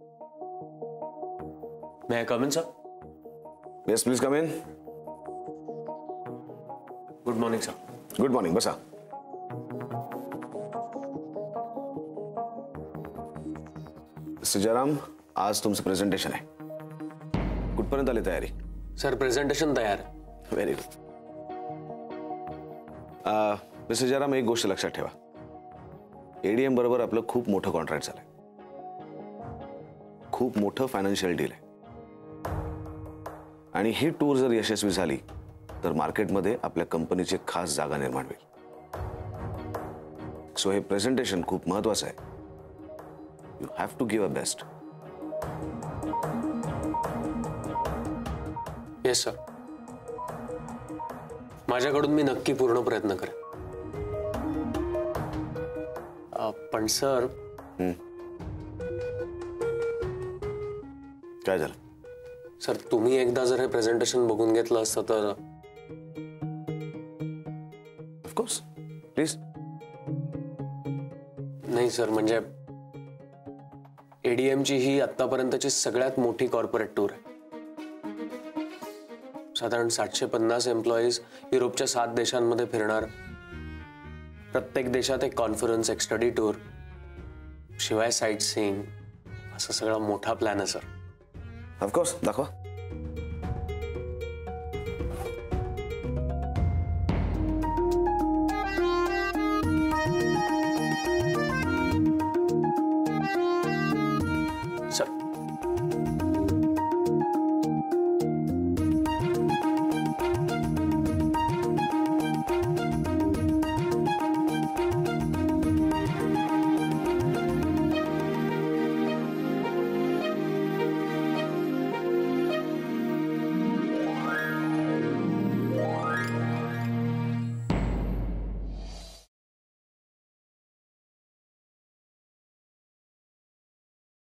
May I come in, sir? Yes, please come in. Good morning, sir. Good morning, बसा. Mister Jairam, आज तुमचं presentation आहे. कुठपर्यंत आली तयारी? सर प्रेझेंटेशन तयार आहे. Very good. मिस्टर जयराम, एक गोष्ट लक्षात ठेवा. एडीएम बरोबर आपलं खूप मोठं कॉन्ट्रॅक्ट झालंय. खूप मोठं फायनान्शियल डील आहे. आणि ही टूर जर यशस्वी झाली तर मार्केटमध्ये आपल्या कंपनीची खास जागा निर्माण होईल. सो हे प्रेझेंटेशन खूप महत्त्वाचं आहे. You have to give a best. Yes sir. माझ्याकडून मी नक्की पूर्ण प्रयत्न करेन. पण सर, काय झालं? सर तुम्ही एकदा जर हे प्रेझेंटेशन बघून घेतलं असतं तर. Of course, please. नाही सर, म्हणजे एडीएमची ही आतापर्यंतची सगळ्यात मोठी कॉर्पोरेट टूर आहे. साधारण 750 एम्प्लॉईज युरोपच्या 7 देशांमध्ये फिरणार. प्रत्येक देशात एक कॉन्फरन्स, एक स्टडी टूर, शिवाय साईट सीइंग, असा सगळा मोठा प्लॅन आहे सर. ऑफकोर्स, दाखवा. सर